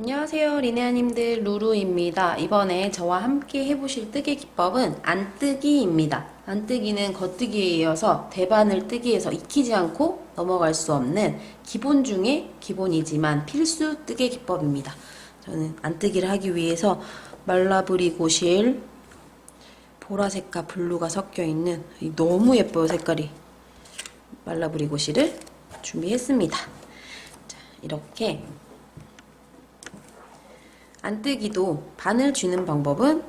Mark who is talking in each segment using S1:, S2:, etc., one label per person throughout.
S1: 안녕하세요 리네아님들, 루루입니다. 이번에 저와 함께 해보실 뜨개 기법은 안뜨기입니다. 안뜨기는 겉뜨기에 이어서 대바늘 뜨기에서 익히지 않고 넘어갈 수 없는 기본 중에 기본이지만 필수 뜨개 기법입니다. 저는 안뜨기를 하기 위해서 말라브리고실 보라색과 블루가 섞여있는 너무 예뻐요 색깔이. 말라브리고실을 준비했습니다. 자, 이렇게 안뜨기도 바늘 쥐는 방법은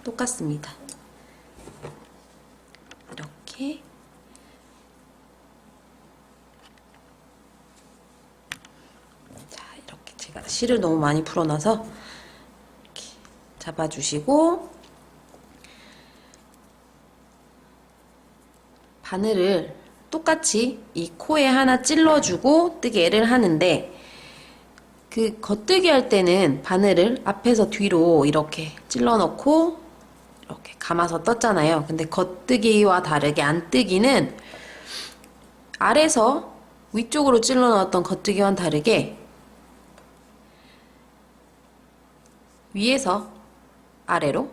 S1: 똑같습니다. 이렇게 자, 이렇게 제가 실을 너무 많이 풀어놔서 이렇게 잡아주시고 바늘을 똑같이 이 코에 하나 찔러주고 뜨개를 하는데, 그 겉뜨기 할 때는 바늘을 앞에서 뒤로 이렇게 찔러 넣고 이렇게 감아서 떴잖아요. 근데 겉뜨기와 다르게 안뜨기는 아래서 위쪽으로 찔러 넣었던 겉뜨기와는 다르게 위에서 아래로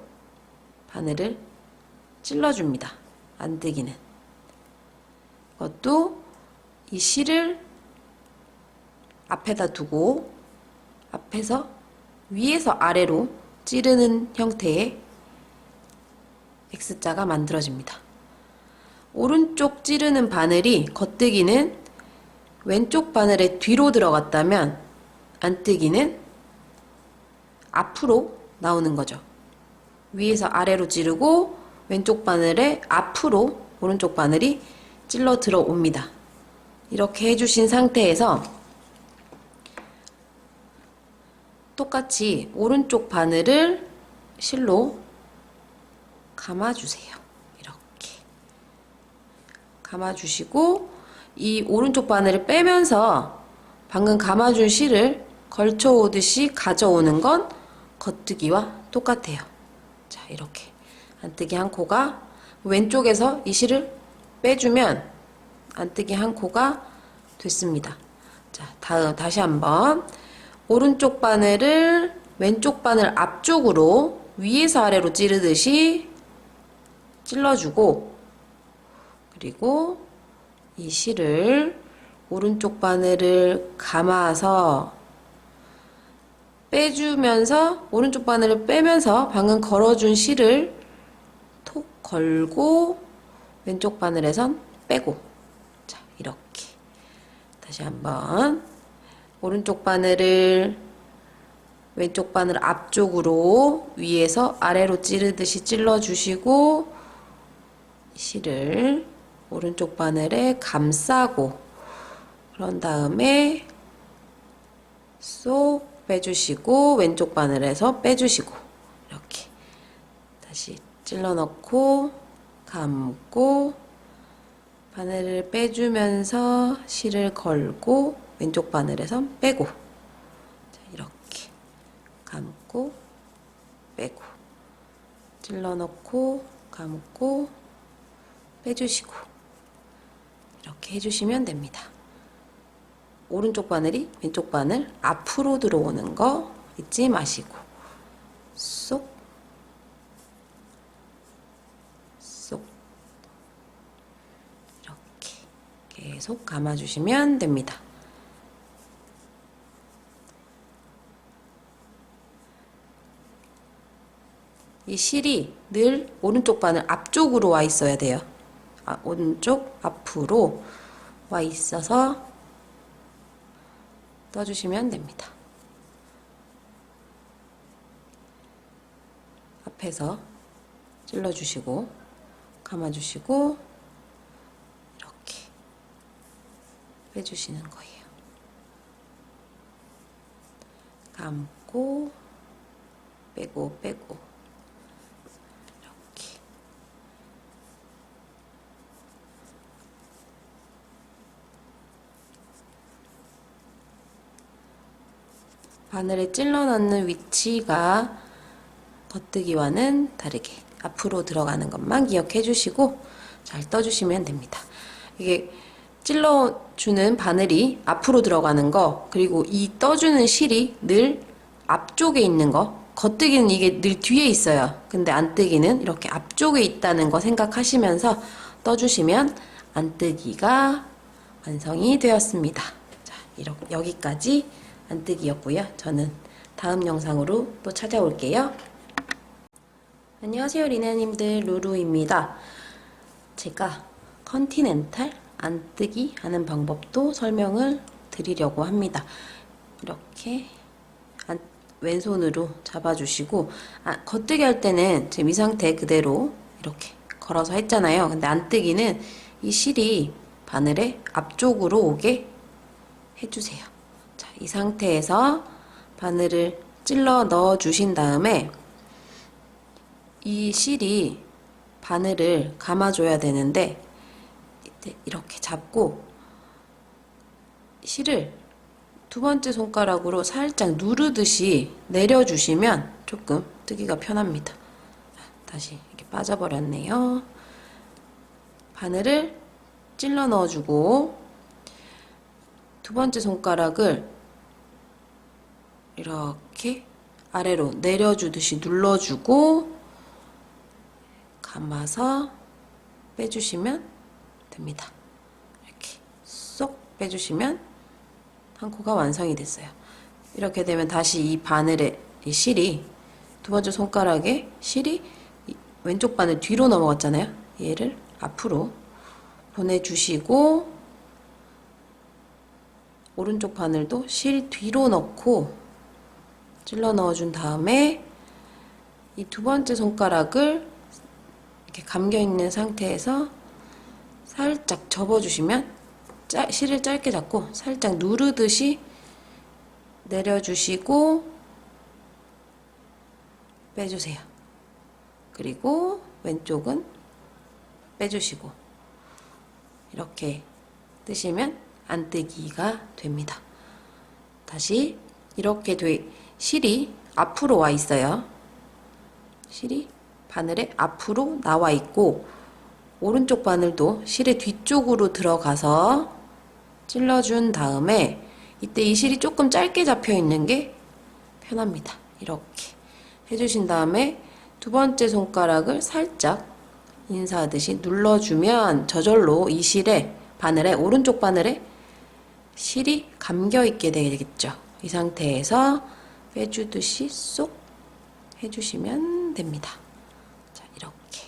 S1: 바늘을 찔러줍니다. 안뜨기는. 그것도 이 실을 앞에다 두고 앞에서 위에서 아래로 찌르는 형태의 X자가 만들어집니다. 오른쪽 찌르는 바늘이 겉뜨기는 왼쪽 바늘의 뒤로 들어갔다면 안뜨기는 앞으로 나오는 거죠. 위에서 아래로 찌르고 왼쪽 바늘의 앞으로 오른쪽 바늘이 찔러 들어옵니다. 이렇게 해주신 상태에서 똑같이 오른쪽 바늘을 실로 감아주세요. 이렇게 감아주시고 이 오른쪽 바늘을 빼면서 방금 감아준 실을 걸쳐오듯이 가져오는 건 겉뜨기와 똑같아요. 자, 이렇게 안뜨기 한 코가 왼쪽에서 이 실을 빼주면 안뜨기 한 코가 됐습니다. 자, 다시 한번 오른쪽 바늘을 왼쪽 바늘 앞쪽으로 위에서 아래로 찌르듯이 찔러주고, 그리고 이 실을 오른쪽 바늘을 감아서 빼주면서 오른쪽 바늘을 빼면서 방금 걸어준 실을 톡 걸고 왼쪽 바늘에선 빼고, 자, 이렇게 다시 한번 오른쪽 바늘을 왼쪽 바늘 앞쪽으로 위에서 아래로 찌르듯이 찔러주시고 실을 오른쪽 바늘에 감싸고, 그런 다음에 쏙 빼주시고 왼쪽 바늘에서 빼주시고 이렇게 다시 찔러 넣고 감고 바늘을 빼주면서 실을 걸고 왼쪽 바늘에서 빼고, 자, 이렇게 감고 빼고 찔러 넣고 감고 빼주시고 이렇게 해주시면 됩니다. 오른쪽 바늘이 왼쪽 바늘 앞으로 들어오는 거 잊지 마시고 쏙 쏙 이렇게 계속 감아주시면 됩니다. 이 실이 늘 오른쪽 바늘 앞쪽으로 와 있어야 돼요. 오른쪽 앞으로 와 있어서 떠주시면 됩니다. 앞에서 찔러주시고 감아주시고 이렇게 빼주시는 거예요. 감고 빼고 빼고 이렇게 바늘에 찔러 넣는 위치가 겉뜨기와는 다르게 앞으로 들어가는 것만 기억해 주시고 잘 떠주시면 됩니다. 이게 찔러주는 바늘이 앞으로 들어가는 거, 그리고 이 떠주는 실이 늘 앞쪽에 있는 거, 겉뜨기는 이게 늘 뒤에 있어요. 근데 안뜨기는 이렇게 앞쪽에 있다는 거 생각하시면서 떠주시면 안뜨기가 완성이 되었습니다. 자, 이렇게 여기까지 안뜨기였고요. 저는 다음 영상으로 또 찾아올게요. 안녕하세요, 리나님들. 루루입니다. 제가 컨티넨탈 안뜨기 하는 방법도 설명을 드리려고 합니다. 이렇게 왼손으로 잡아주시고, 겉뜨기 할 때는 지금 이 상태 그대로 이렇게 걸어서 했잖아요. 근데 안뜨기는 이 실이 바늘의 앞쪽으로 오게 해주세요. 자, 이 상태에서 바늘을 찔러 넣어 주신 다음에 이 실이 바늘을 감아줘야 되는데 이렇게 잡고 실을 두 번째 손가락으로 살짝 누르듯이 내려주시면 조금 뜨기가 편합니다. 다시 이렇게 빠져버렸네요. 바늘을 찔러 넣어주고 두 번째 손가락을 이렇게 아래로 내려주듯이 눌러주고 감아서 빼주시면 됩니다. 이렇게 쏙 빼주시면 한 코가 완성이 됐어요. 이렇게 되면 다시 이 바늘의 이 실이 두 번째 손가락에 실이 왼쪽 바늘 뒤로 넘어갔잖아요. 얘를 앞으로 보내주시고 오른쪽 바늘도 실 뒤로 넣고 찔러 넣어준 다음에 이 두 번째 손가락을 이렇게 감겨있는 상태에서 살짝 접어주시면 실을 짧게 잡고 살짝 누르듯이 내려주시고 빼주세요. 그리고 왼쪽은 빼주시고 이렇게 뜨시면 안뜨기가 됩니다. 다시 이렇게 실이 앞으로 와 있어요. 실이 바늘의 앞으로 나와 있고 오른쪽 바늘도 실의 뒤쪽으로 들어가서 찔러준 다음에 이때 이 실이 조금 짧게 잡혀 있는 게 편합니다. 이렇게 해주신 다음에 두 번째 손가락을 살짝 인사하듯이 눌러주면 저절로 이 바늘에 오른쪽 바늘에 실이 감겨 있게 되겠죠. 이 상태에서 빼주듯이 쏙 해주시면 됩니다. 자, 이렇게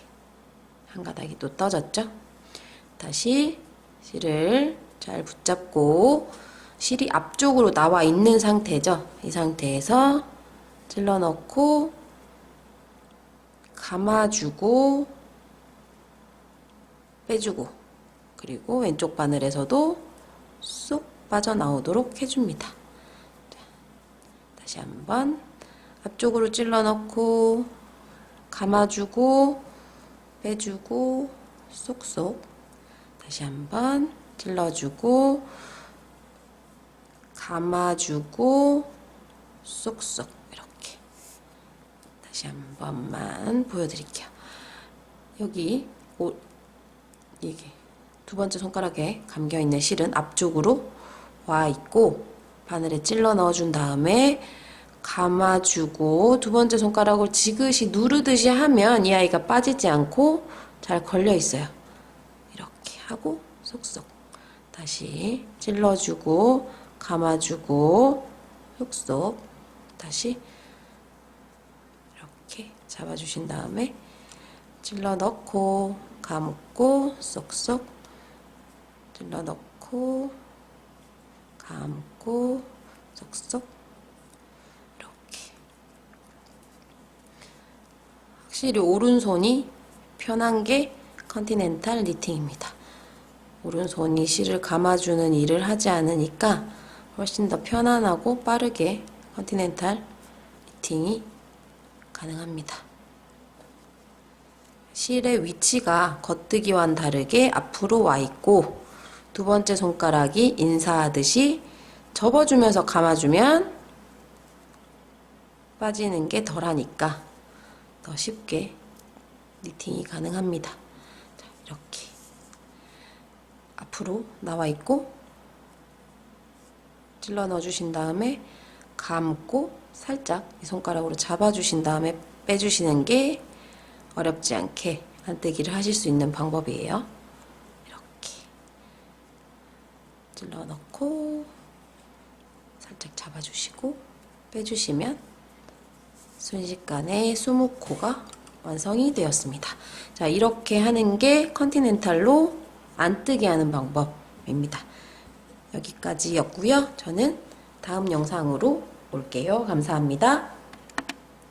S1: 한 가닥이 또 떠졌죠? 다시 실을 잘 붙잡고 실이 앞쪽으로 나와 있는 상태죠. 이 상태에서 찔러 넣고 감아주고 빼주고 그리고 왼쪽 바늘에서도 쏙 빠져나오도록 해줍니다. 자, 다시 한번 앞쪽으로 찔러 넣고 감아주고 빼주고 쏙쏙 다시 한번 찔러주고 감아주고 쏙쏙 이렇게 다시 한 번만 보여드릴게요. 여기 이게 두 번째 손가락에 감겨있는 실은 앞쪽으로 와 있고 바늘에 찔러 넣어준 다음에 감아주고 두 번째 손가락을 지그시 누르듯이 하면 이 아이가 빠지지 않고 잘 걸려 있어요. 이렇게 하고 쏙쏙 다시 찔러주고 감아주고 쏙쏙 다시 이렇게 잡아주신 다음에 찔러 넣고 감고 쏙쏙 찔러 넣고 감고 쏙쏙 이렇게 확실히 오른손이 편한 게 컨티넨탈 니팅입니다. 오른손이 실을 감아주는 일을 하지 않으니까 훨씬 더 편안하고 빠르게 컨티넨탈 니팅이 가능합니다. 실의 위치가 겉뜨기와는 다르게 앞으로 와 있고 두 번째 손가락이 인사하듯이 접어주면서 감아주면 빠지는 게 덜하니까 더 쉽게 니팅이 가능합니다. 자, 이렇게 앞으로 나와 있고 찔러 넣어주신 다음에 감고 살짝 이 손가락으로 잡아주신 다음에 빼주시는 게 어렵지 않게 안뜨기를 하실 수 있는 방법이에요. 이렇게 찔러 넣고 살짝 잡아주시고 빼주시면 순식간에 수묵코가 완성이 되었습니다. 자, 이렇게 하는 게 컨티넨탈로 안뜨기 하는 방법입니다. 여기까지였고요. 저는 다음 영상으로 올게요. 감사합니다.